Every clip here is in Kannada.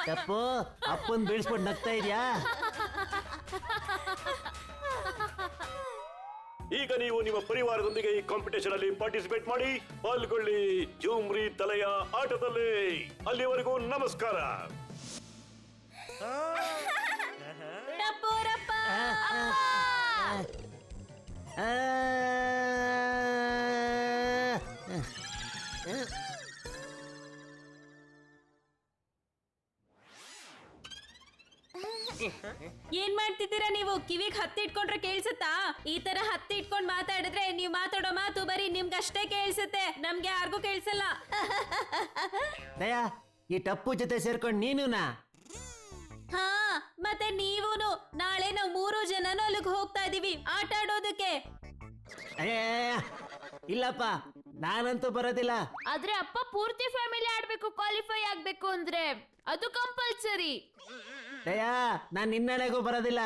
ಟಪ್ಪು ಅಪ್ಪನ್ ಬೀಳ್ಸ್ಬಿಟ್ಟು ನಗ್ತಾ ಇದ್ಯಾ? ಈಗ ನೀವು ನಿಮ್ಮ ಪರಿವಾರದೊಂದಿಗೆ ಈ ಕಾಂಪಿಟೇಷನ್ ಅಲ್ಲಿ ಪಾರ್ಟಿಸಿಪೇಟ್ ಮಾಡಿ ಪಾಲ್ಗೊಳ್ಳಿ ಜೂಮ್ರಿ ತಲೆಯ ಆಟದಲ್ಲಿ. ಅಲ್ಲಿವರೆಗೂ ನಮಸ್ಕಾರ. ಏನ್ ಮಾಡ್ತಿದ್ದೀರಾ ನೀವು? ಕಿವಿಗ್ ಹತ್ತಿ ಇಟ್ಕೊಂಡ್ರೆ ಕೇಳ್ಸುತ್ತಾ? ಈ ತರ ಹತ್ತಿ ಇಟ್ಕೊಂಡ್ ಮಾತಾಡಿದ್ರೆ ನೀವ್ ಮಾತಾಡೋ ಮಾತು ಬರೀ ನಿಮ್ಗಷ್ಟೇ ಕೇಳ್ಸುತ್ತೆ, ನಮ್ಗೆ ಯಾರಿಗೂ ಕೇಳ್ಸಲ್ಲ. ದಯಾ, ಈ ಟಪ್ಪು ಜೊತೆ ಸೇರ್ಕೊಂಡ್ ನೀನುನಾ? ಹಾ, ಮತ್ತೆ ನೀವೂನು. ನಾಳೆ ನಾವು 3 ಜನನು ಅಲ್ಲಿಗೆ ಹೋಗ್ತಾ ಇದೀವಿ ಆಟ ಆಡೋದಕ್ಕೆ. ಇಲ್ಲಪ್ಪ, ನಾನಂತೂ ಬರೋದಿಲ್ಲ. ಆದ್ರೆ ಅಪ್ಪ ಪೂರ್ತಿ ಫ್ಯಾಮಿಲಿ ಆಡ್ಬೇಕು, ಕ್ವಾಲಿಫೈ ಆಗ್ಬೇಕು ಅಂದ್ರೆ ಅದು ಕಂಪಲ್ಸರಿ. ದಯಾ, ನಾನ್ ನಿನ್ನನೆಗೂ ಬರೋದಿಲ್ಲ.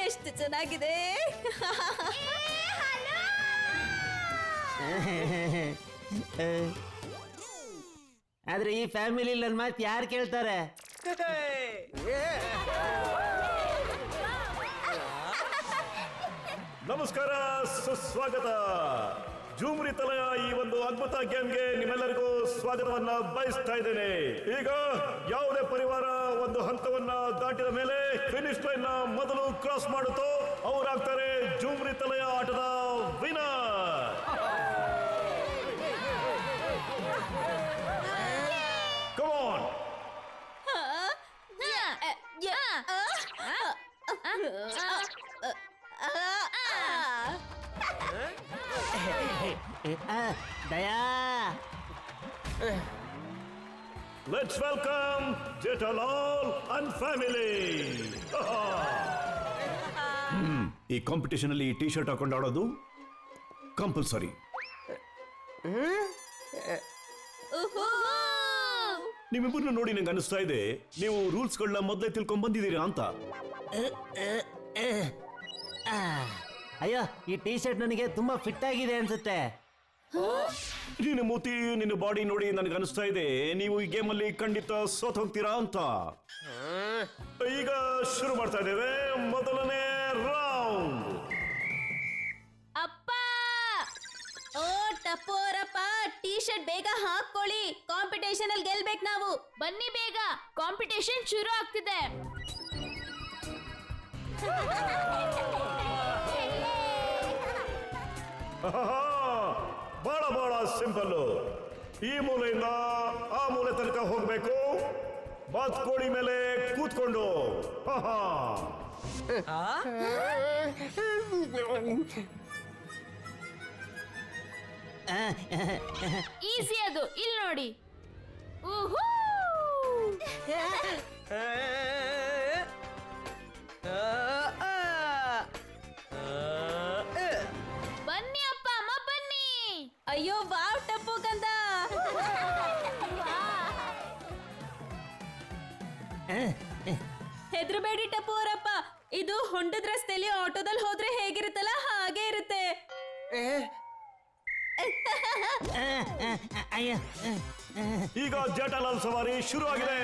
ಎಷ್ಟು ಚೆನ್ನಾಗಿದೆ. ಆದ್ರೆ ಈ ಫ್ಯಾಮಿಲಿ ನನ್ ಮಾತು ಯಾರು ಕೇಳ್ತಾರೆ? ನಮಸ್ಕಾರ, ಸುಸ್ವಾಗತ. ಜೂಮ್ರಿ ತಲೆಯ ಈ ಒಂದು ಅದ್ಭುತ ಗೇಮ್ಗೆ ನಿಮ್ಮೆಲ್ಲರಿಗೂ ಸ್ವಾಗತವನ್ನ ಬಯಸ್ತಾ ಇದ್ದೇನೆ. ಈಗ ಯಾವುದೇ ಪರಿವಾರ ಒಂದು ಹಂತವನ್ನ ದಾಟಿದ ಮೇಲೆ ಫಿನಿಶ್ ಲೈನ್ ನ ಮೊದಲು ಕ್ರಾಸ್ ಮಾಡುತ್ತೋ ಅವರಾಗ್ತಾರೆ ಜೂಮ್ರಿ ತಲೆಯ ಆಟದ winner. Come on. Daya, let's welcome Jethalal and family. ಈ ಕಾಂಪಿಟೇಷನ್ ಅಲ್ಲಿ ಟೀ ಶರ್ಟ್ ಹಾಕೊಂಡು ಆಡೋದು ಕಂಪಲ್ಸರಿ. ನಿಮ್ಮಿಬ್ಬರನ್ನು ನೋಡಿ ನಂಗೆ ಅನಿಸ್ತಾ ಇದೆ ನೀವು ರೂಲ್ಸ್ಗಳನ್ನ ಮೊದಲೇ ತಿಳ್ಕೊಂಡ್ ಬಂದಿದ್ದೀರಾ ಅಂತ. ಅಯ್ಯೋ, ಈ ಟೀ ಶರ್ಟ್ ನನಗೆ ತುಂಬಾ ಫಿಟ್ ಆಗಿದೆ ಅನ್ಸುತ್ತೆ. ನಿನ್ನ ಮೂತಿ, ನಿನ್ನ ಬಾಡಿ ನೋಡಿ ನನಗೆ ಅನಿಸ್ತಾ ಇದೆ ನೀವು ಈ ಗೇಮ್ ಅಲ್ಲಿ ಖಂಡಿತ ಸೋತ್ ಹೋಗ್ತೀರಾ ಅಂತ. ಈಗ ಶುರು ಮಾಡ್ತಾ ಇದ್ದೇವೆ ಮೊದಲನೇ ರೌಂಡ್. ಅಪ್ಪ, ಓ ಟಪ್ಪೋರಪ್ಪ, ಟೀ ಶರ್ಟ್ ಬೇಗ ಹಾಕೊಳ್ಳಿ, ಕಾಂಪಿಟೇಷನ್ ಅಲ್ಲಿ ಗೆಲ್ಬೇಕು ನಾವು. ಬನ್ನಿ ಬೇಗ, ಕಾಂಪಿಟೇಷನ್ ಶುರು ಆಗ್ತಿದೆ. ಬಹಳ ಬಹಳ ಸಿಂಪಲ್. ಈ ಮೂಲೆಯಿಂದ ಆ ಮೂಲೆ ತನಕ ಹೋಗ್ಬೇಕು, ಬಾತ್ಕೋಳಿ ಮೇಲೆ ಕೂತ್ಕೊಂಡು. ಈಸಿ ಅದು, ಇಲ್ಲಿ ನೋಡಿ. ಬನ್ನಿ ಅಪ್ಪ ಅಮ್ಮ ಬನ್ನಿ. ಅಯ್ಯೋ ವಾವ್ ಟಪ್ಪು ಕಂದ. ಹೆದ್ರಬೇಡಿ ಟಪ್ಪು ಅವರಪ್ಪ, ಇದು ಹೊಂಡದ ರಸ್ತೆಯಲ್ಲಿ ಆಟೋದಲ್ಲಿ ಹೋದ್ರೆ ಹೇಗಿರುತ್ತಲ್ಲ ಹಾಗೆ ಇರುತ್ತೆ. ಈಗ ಜೇಠಾಲಾಲ್ ಸವಾರಿ ಶುರು ಆಗಿದೆ.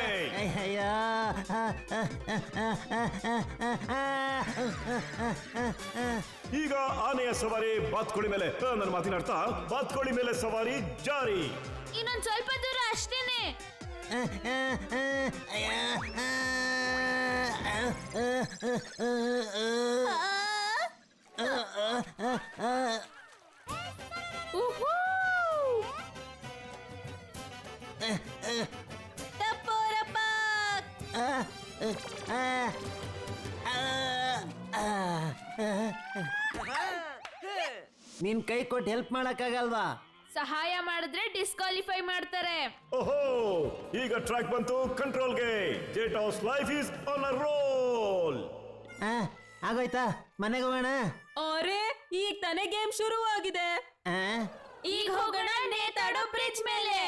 ಈಗ ಆನೆಯ ಸವಾರಿ ಬಾತ್ಕೋಳಿ ಮೇಲೆ. ನನ್ನ ಮಾತಿನರ್ಥ ಬಾತ್ಕೋಳಿ ಮೇಲೆ ಸವಾರಿ ಜಾರಿ. ಇನ್ನೊಂದ್ ಸ್ವಲ್ಪ ದೂರ ಅಷ್ಟೇನೆ. ನಿನ್ ಕೈ ಕೊಟ್ಟು ಹೆಲ್ಪ್ ಮಾಡಕ್ಕಾಗಲ್ವಾ? ಸಹಾಯ ಮಾಡಿದ್ರೆ ಡಿಸ್ಕ್ವಾಲಿಫೈ ಮಾಡ್ತಾರೆ. ಓಹೋ, ಈಗ ಟ್ರ್ಯಾಕ್ ಬಂತು ಕಂಟ್ರೋಲ್ಗೆ. Jetha's life is on a roll. ಆಗೋಯ್ತಾ? ಮನೆಗೆ ಹೋಗೋಣ. ಅರೆ ಈಗ ತಾನೇ ಗೇಮ್ ಶುರು ಆಗಿದೆ. ಈಗ ಹೋಗೋಣ ನೇತಾಡೋ ಬ್ರಿಡ್ಜ್ ಮೇಲೆ.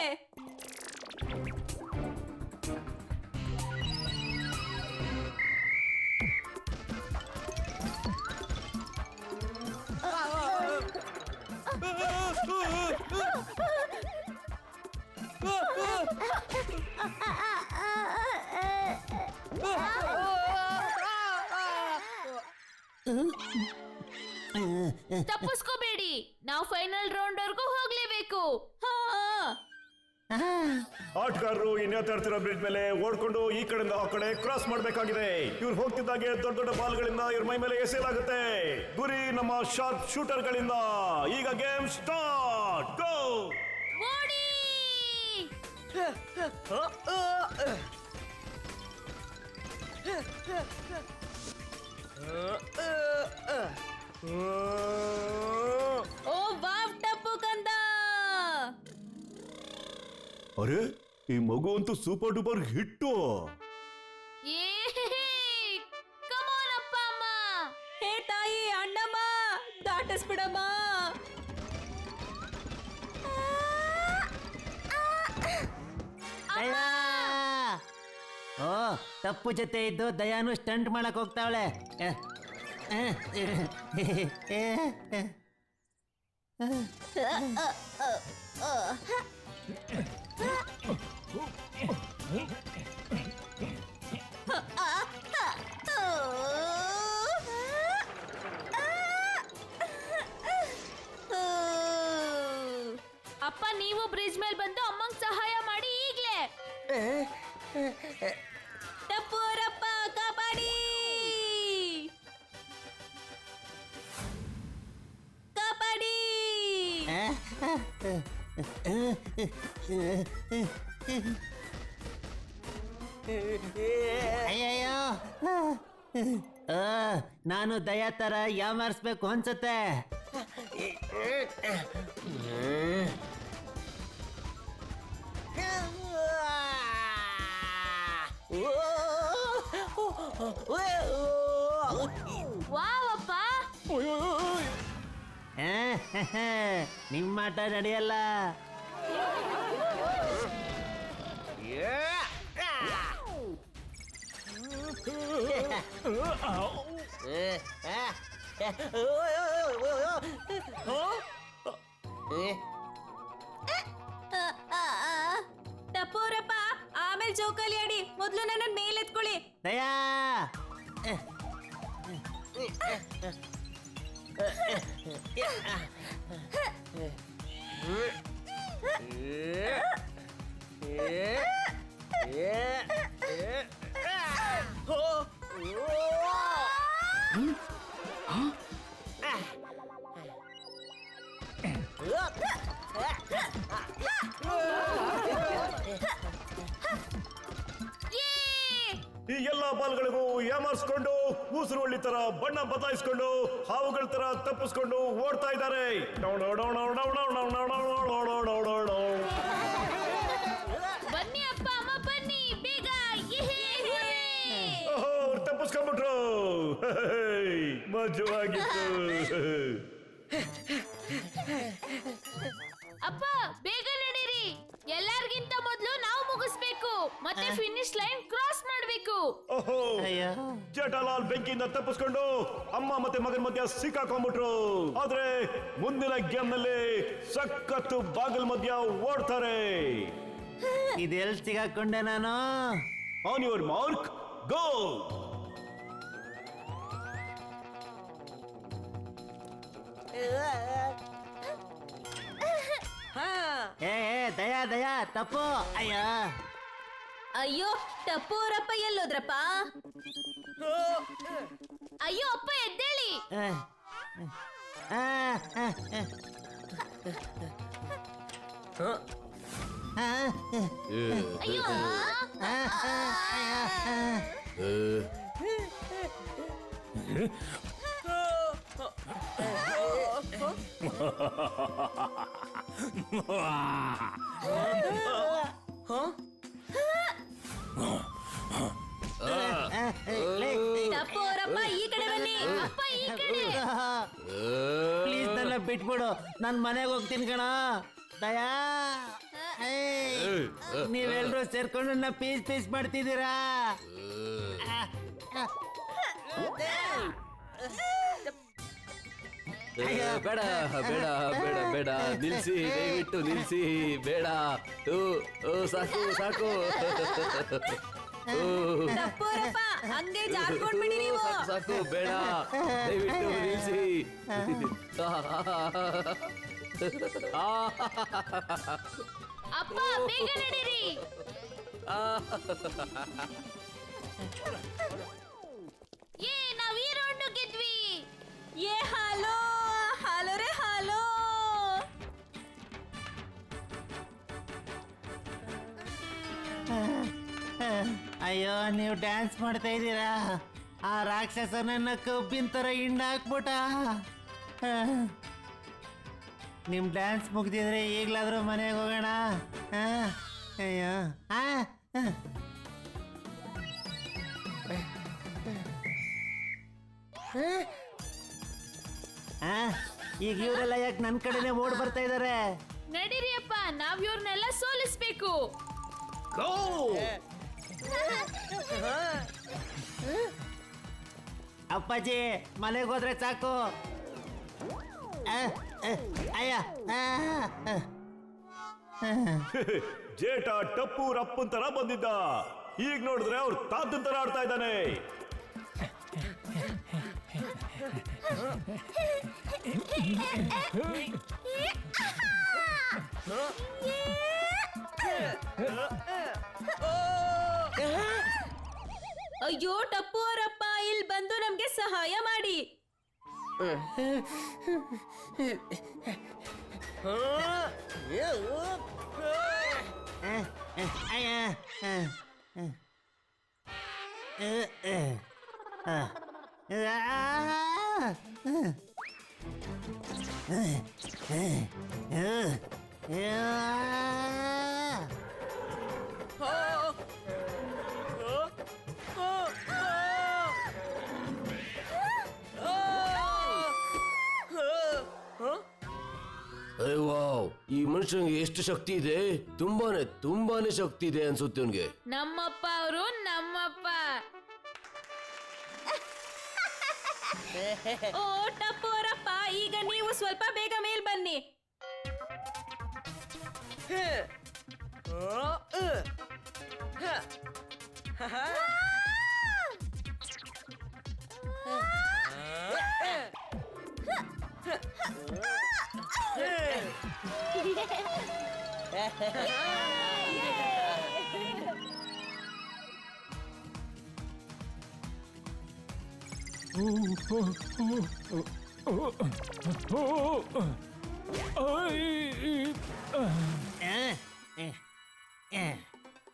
ತಪ್ಪಿಸ್ಕೋಬೇಡಿ, ನಾವು ಫೈನಲ್ ರೌಂಡ್ ವರ್ಗೂ ಹೋಗ್ಲೇಬೇಕು. ಆಟಗಾರರು ಇನ್ನೇತಾಡ್ತಿರೋ ಬ್ರಿಡ್ಜ್ ಮೇಲೆ ಓಡ್ಕೊಂಡು ಈ ಕಡೆಯಿಂದ ಆ ಕಡೆ ಕ್ರಾಸ್ ಮಾಡಬೇಕಾಗಿದೆ. ಇವ್ರು ಹೋಗ್ತಿದ್ದಾಗೆ ದೊಡ್ಡ ದೊಡ್ಡ ಬಾಲ್ಗಳಿಂದ ಇವ್ರ ಮೈ ಮೇಲೆ ಎಸೆಯಲಾಗುತ್ತೆ. ಗುರಿ ನಮ್ಮ ಶಾರ್ಪ್ ಶೂಟರ್ಗಳಿಂದ. ಈಗ ಗೇಮ್ ಸ್ಟಾರ್ಟ್. ಗೋ! ಓಡಿ! ಓ ವಾವ್ ಟಪ್ಪು ಕಂದ. ಅರೆ, ಈ ಮಗು ಅಂತೂ ಸೂಪರ್ ಡೂಪರ್ ಹಿಟ್ಟು. ಕಮ್ ಆನ್ ಅಪ್ಪ ಅಮ್ಮ. ಹೇ ತಾಯಿ, ಅಣ್ಣಮ್ಮ ದಾಟಿಸ್ಬಿಡಮ್ಮ. ಓ, ತಪ್ಪು ಜೊತೆ ಇದ್ದು ದಯಾನು ಸ್ಟಂಟ್ ಮಾಡಕ್ ಹೋಗ್ತಾವಳೆ. ಅಪ್ಪ, ನೀವು ಬ್ರಿಡ್ಜ್ ಮೇಲೆ ಬಂದು ಅಮ್ಮಂಗ್ ಸಹಾಯ ಮಾಡಿ ಈಗ್ಲೇ. ಟಪ್ಪು ರಪ್ಪ ಕಾಪಾಡಿ, ಕಾಪಾಡಿ. ಅಯ್ಯಯ್ಯೋ, ನಾನು ದಯಾ ತರ ಯಾಮಾರಿಸ್ಬೇಕು ಅನ್ಸತ್ತೆ. ವಾವ್ ಅಪ್ಪ. ನಿಮ್ಮ ಆಟ ನಡೆಯಲ್ಲ. ಟಪ್ಪು ರಪ್ಪ, ಆಮೇಲೆ ಚೌಕಲಿ ಆಡಿ. ಮೊದ್ಲು ನನ್ನ ಮೇಲೆ ಎತ್ಕೊಳ್ಳಿ. ದಯಾ, ಈ ಎಲ್ಲಾ ಬಾಲ್ಗಳಿಗೂ ಯಾಮಾರಿಸ್ಕೊಂಡು ಉಸಿರು ಒಳ್ಳಿ ತರ ಬಣ್ಣ ಬದಲಾಯಿಸ್ಕೊಂಡು ಹಾವುಗಳ ತರ ತಪ್ಪಿಸ್ಕೊಂಡು ಓಡ್ತಾ ಇದ್ದಾರೆ. ಬನ್ನಿ ಅಪ್ಪ ಅಮ್ಮ, ಬನ್ನಿ ಬೇಗ. ಓಹೋ, ಅವ್ರು ತಪ್ಪಿಸ್ಕೊಂಡ್ಬಿಟ್ರು. ಮಜವಾಗಿತ್ತು. ಅಪ್ಪ, ಬೇಗ ನಡೀರಿ. ಎಲ್ಲರಿಗಿಂತ ಮೊದಲು ನಾವು ಮುಗಿಸ್ಬೇಕು, ಮತ್ತೆ ಫಿನಿಶ್ ಲೈನ್ ಕ್ರಾಸ್ ಮಾಡ್ಬೇಕು. ಓಹೋ, ಅಯ್ಯೋ, ಜೇಠಾಲಾಲ್ ಬೆಂಕಿಯಿಂದ ತಪ್ಪಿಸ್ಕೊಂಡು ಅಮ್ಮ ಮತ್ತೆ ಮಗನ ಮಧ್ಯ ಸಿಕ್ಕಾಕೊಂಡ್ಬಿಟ್ರು. ಆದ್ರೆ ಮುಂದಿನ ಗೇಮ್ ನಲ್ಲಿ ಸಖತ್ತು ಬಾಗಿಲ್ ಮಧ್ಯ ಓಡ್ತಾರೆ. ಇದೆಲ್ ಸಿಗಾಕೊಂಡೆ ನಾನು? ಆನ್ ಯುವರ್ ಮಾರ್ಕ್, ಗೋ! ದಯಾ ದಯಾ, ತಪ್ಪು. ಅಯ್ಯ, ಅಯ್ಯೋ, ಟಪ್ಪು ರಪ್ಪ ಎಲ್ಲೋದ್ರಪ್ಪ? ಅಯ್ಯೋ ಅಪ್ಪ, ಎದ್ದೇಳಿ. ಅಯ್ಯೋ, ಟಪ್ಪು ಅವರಪ್ಪ ಈ ಕಡೆ ಬನ್ನಿ. ಅಪ್ಪ ಈ ಕಡೆ. ಪ್ಲೀಸ್ ನನ್ನ ಬಿಟ್ಬಿಡು, ನಾನು ಮನೆಗೆ ಹೋಗ್ತೀನಿ ಕಣ. ದಯಾ, ನೀವೆಲ್ರೂ ಸೇರ್ಕೊಂಡು ನನ್ನ ಪೀಸ್ ಪೀಸ್ ಮಾಡ್ತಿದ್ದೀರಾ. ಬೇಡ ಬೇಡ ಬೇಡ ಬೇಡ, ನಿಲ್ಸಿ, ದಯವಿಟ್ಟು ನಿಲ್ಸಿ, ಬೇಡ. ಸಾಕು ಸಾಕು. ಟಪ್ಪು ಅವರಪ್ಪ ಹಂಗೆ ಜಾರ್ಕೊಂಡ್ಬಿಡಿ ನೀವು. ಸಾಕು ಸಾಕು, ಬೇಡ, ದಯವಿಟ್ಟು ನಿಲ್ಸಿ. ಅಪ್ಪ ಬೇಗ ನಡೀರಿ. ನಾವ್ ಈ ರೌಂಡ್ ಗೆದ್ವಿ. ಏ ಹಾಲು ಹಾಲು ರೇ ಹಾಲು. ಅಯ್ಯೋ, ನೀವು ಡ್ಯಾನ್ಸ್ ಮಾಡ್ತಾ ಇದ್ದೀರಾ. ಆ ರಾಕ್ಷಸ ನನ್ನ ಕಬ್ಬಿನ ಥರ ಹಿಂಡಾಕ್ಬಿಟ್ಟ. ನಿಮ್ಮ ಡ್ಯಾನ್ಸ್ ಮುಗ್ದಿದ್ರೆ ಈಗಲಾದ್ರೂ ಮನೆಗೆ ಹೋಗೋಣ. ಅಯ್ಯೋ, ಈಗ ಇವರೆಲ್ಲ ಯಾಕೆ ನನ್ನ ಕಡೆನೆ ಓಡ್ ಬರ್ತಾ ಇದ್ದಾರೆ? ನಡೀರಿ ಅಪ್ಪ, ನಾವ್ ಇವ್ರನ್ನೆಲ್ಲ ಸೋಲಿಸ್ಬೇಕು. ಅಪ್ಪಾಜಿ, ಮನೆಗೆ ಹೋದ್ರೆ ಸಾಕು. ಅಯ್ಯ, ಜೇಟ ಟಪ್ಪು ರಪ್ಪನ್ ತರ ಬಂದಿದ್ದ. ಈಗ ನೋಡಿದ್ರೆ ಅವ್ರು ತಾತನ್ ತರ ಆಡ್ತಾ ಇದ್ದಾನೆ. ಅಯ್ಯೋ ಟಪ್ಪು ಅವರಪ್ಪ, ಇಲ್ಲಿ ಬಂದು ನಮ್ಗೆ ಸಹಾಯ ಮಾಡಿ. ವಾವ್, ಈ ಮನುಷ್ಯನಿಗೆ ಎಷ್ಟು ಶಕ್ತಿ ಇದೆ! ತುಂಬಾನೇ ತುಂಬಾನೇ ಶಕ್ತಿ ಇದೆ ಅನ್ಸುತ್ತೆ ಅವನಿಗೆ. ನಮ್ಮಪ್ಪ ಅವರು ನಮ್ಮಪ್ಪ. ಓ ಟಪ್ಪು ಅವರಪ್ಪ, ಈಗ ನೀವು ಸ್ವಲ್ಪ ಬೇಗ ಮೇಲ್ ಬನ್ನಿ.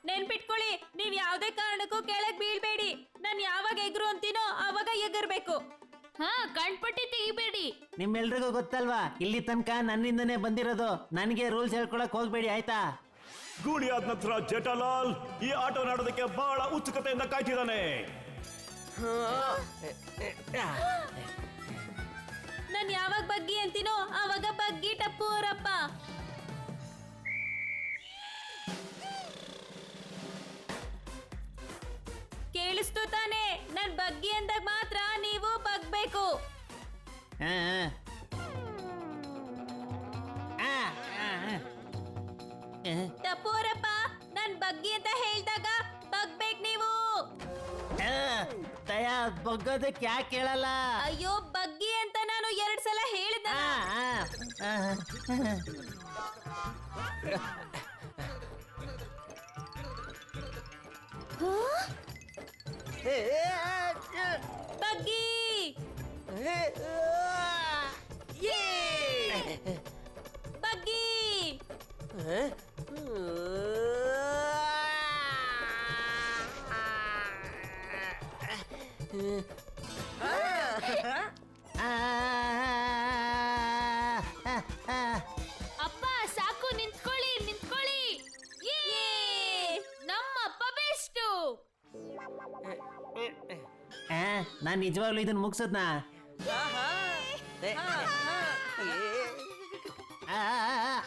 ನೆನ್ಪಿಟ್ಕೊಳ್ಳಿ, ನೀವ್ ಯಾವ್ದೇ ಕಾರಣಕ್ಕೂ ಕೆಳಗ್ ಬೀಳ್ಬೇಡಿ. ನಾನ್ ಯಾವಾಗ ಎಗ್ರು ಅಂತೀನೋ ಆವಾಗ ಎಗರ್ಬೇಕು. ಕಣ್ಪಟ್ಟಿ ತೆಗಿಬೇಡಿ. ನಿಮ್ಮೆಲ್ರಿಗೂ ಗೊತ್ತಲ್ವಾ, ಇಲ್ಲಿ ತನಕ ನನ್ನಿಂದನೇ ಬಂದಿರೋದು. ನನಗೆ ರೂಲ್ಸ್ ಹೇಳ್ಕೊಳಕ್ ಹೋಗ್ಬೇಡಿ, ಆಯ್ತಾ? ಗೂಳಿ ಆದ ನಂತರ ಜೇಠಾಲಾಲ್ ಈ ಆಟವನ್ನಾಡೋದಕ್ಕೆ ಬಹಳ ಉತ್ಸುಕತೆಯಿಂದ ಕಾಯ್ತಿದ್ದಾನೆ. ನಾನ್ ಯಾವಾಗ ಬಗ್ಗಿ ಅಂತೀನೋ ಆವಾಗ ಬಗ್ಗಿ ಟಪ್ಪು ಅವರಪ್ಪ. ಕೇಳಿಸ್ತು ತಾನೆ? ನಾನ್ ಬಗ್ಗಿ ಅಂದಾಗ ಮಾತ್ರ ನೀವು ಬಗ್ಬೇಕು. ಟಪ್ಪು ಅವರಪ್ಪ, ನಾನ್ ಬಗ್ಗಿ ಅಂತ ಹೇಳ್ದಾಗ ಬಗ್ಬೇಕು ನೀವು. ದಯಾ, ಬಗ್ಗೋದಕ್ಕೆ ಯಾಕೆ ಹೇಳಲ್ಲ? ಅಯ್ಯೋ, ಬಗ್ಗಿ ಅಂತ ನಾನು 2 ಸಲ ಹೇಳಿದ. ಬಗ್ಗಿ. ಬಗ್ಗಿ. ನಾನು ನಿಜವಾಗ್ಲೂ ಇದನ್ನ ಮುಗಿಸದ್ನಾ?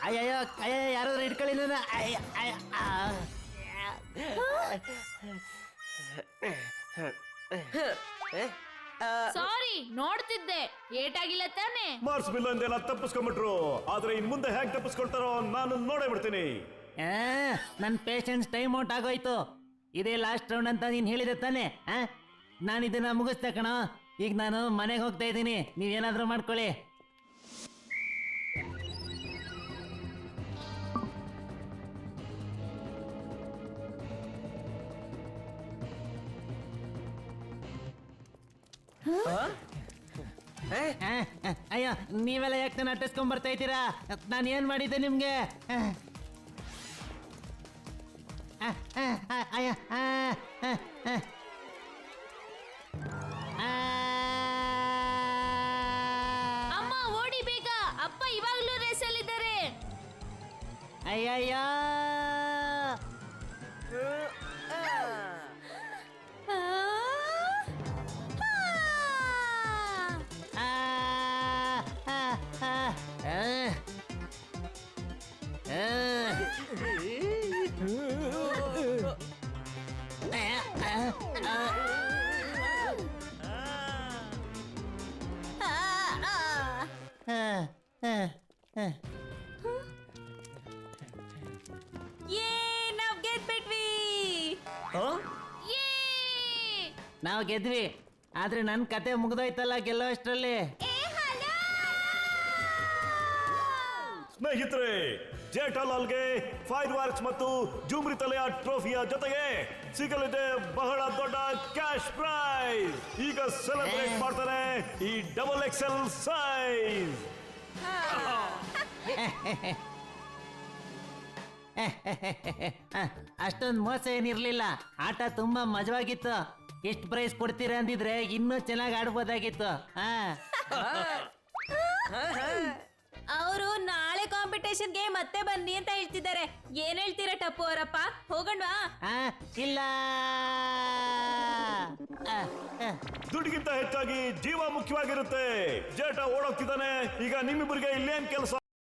ಅಯ್ಯಯ್ಯೋ ಅಯ್ಯ ಯಾರಾದ್ರೂ ಇಟ್ಕೊಳ್ಳಿ ನನ್ನ. ಸಾರಿ, ನೋಡ್ತಿದ್ದೆ. ಏಟಾಗಿಲ್ಲ ತಾನೆ? ಮಾರ್ಸ್ ಬಿಲ್ ಅಂದೆಲ್ಲ ತಪ್ಪಿಸ್ಕೊಂಡ್ಬಿಟ್ರು, ಆದ್ರೆ ಇನ್ ಮುಂದೆ ಹೇಗೆ ತಪ್ಪಿಸ್ಕೊಳ್ತಾರೋ ನಾನು ನೋಡೇ ಬಿಡ್ತೀನಿ. ನನ್ನ ಪೇಷನ್ಸ್ ಟೈಮ್ ಔಟ್ ಆಗೋಯ್ತು. ಇದೇ ಲಾಸ್ಟ್ ರೌಂಡ್ ಅಂತ ನೀನು ಹೇಳಿದೆ ತಾನೆ? ನಾನು ಇದನ್ನ ಮುಗಿಸ್ದೆ ಕಣೋ. ಈಗ ನಾನು ಮನೆಗೆ ಹೋಗ್ತಾ ಇದ್ದೀನಿ, ನೀವೇನಾದ್ರೂ ಮಾಡ್ಕೊಳ್ಳಿ. ಅಯ್ಯೋ, ನೀವೆಲ್ಲ ಯಾಕೆ ನಾನು ಅಟ್ಟಿಸ್ಕೊಂಡ್ ಬರ್ತಾ ಇದ್ದೀರಾ? ನಾನು ಏನ್ ಮಾಡಿದ್ದೆ ನಿಮ್ಗೆ? ಅಯ್ಯ ಅಮ್ಮ ಓಡಿ ಬೇಗ, ಅಪ್ಪ ಇವಾಗ್ಲೂ ರೇಸಲ್ಲಿದ್ದಾರೆ. ಅಯ್ಯಯ್ಯ, ನಾವ್ ಗೆದ್ಬಿಟ್ವಿ. ನಾವು ಗೆದ್ವಿ, ಆದ್ರೆ ನನ್ನ ಕತೆ ಮುಗ್ದೋಯ್ತಲ್ಲ ಗೆಲ್ಲೋ ಅಷ್ಟರಲ್ಲಿ. ಸ್ನೇಹಿತರೆ, ಜೇಠಾಲಾಲ್ಗೆ ಫೈರ್ ವರ್ಕ್ಸ್ ಮತ್ತು ಜೂಮ್ರಿ ತಲೆಯ ಟ್ರೋಫಿಯ ಜೊತೆಗೆ ಸಿಗಲಿದೆ ಬಹಳ ದೊಡ್ಡ ಕ್ಯಾಶ್ ಪ್ರೈಸ್. ಈಗ ಸೆಲೆಬ್ರೇಟ್ ಮಾಡ್ತಾರೆ ಈ ಡಬಲ್ ಎಕ್ಸೆಲ್ ಸೈಜ್. ಅಷ್ಟೊಂದು ಮೋಸ ಏನಿರ್ಲಿಲ್ಲ, ಆಟ ತುಂಬಾ ಮಜವಾಗಿತ್ತು. ಎಷ್ಟು ಪ್ರೈಸ್ ಕೊಡ್ತೀರಾ ಅಂದಿದ್ರೆ ಇನ್ನೂ ಚೆನ್ನಾಗಿ ಆಡ್ಬೋದಾಗಿತ್ತು. ಅವರು ನಾಳೆ ಕಾಂಪಿಟೇಷನ್ಗೆ ಮತ್ತೆ ಬನ್ನಿ ಅಂತ ಹೇಳ್ತಿದ್ದಾರೆ. ಏನ್ ಹೇಳ್ತೀರಾ ಟಪ್ಪು ಅವರಪ್ಪ? ಹೋಗಣ್ವಾ? ಇಲ್ಲ, ದುಡ್ಡಿಗಿಂತ ಹೆಚ್ಚಾಗಿ ಜೀವ ಮುಖ್ಯವಾಗಿರುತ್ತೆ. ಜೇಠ ಓಡೋಗ್ತಿದ್ದಾನೆ. ಈಗ ನಿಮ್ಮಿಬ್ಬರಿಗೆ ಇಲ್ಲೇನ್ ಕೆಲಸ?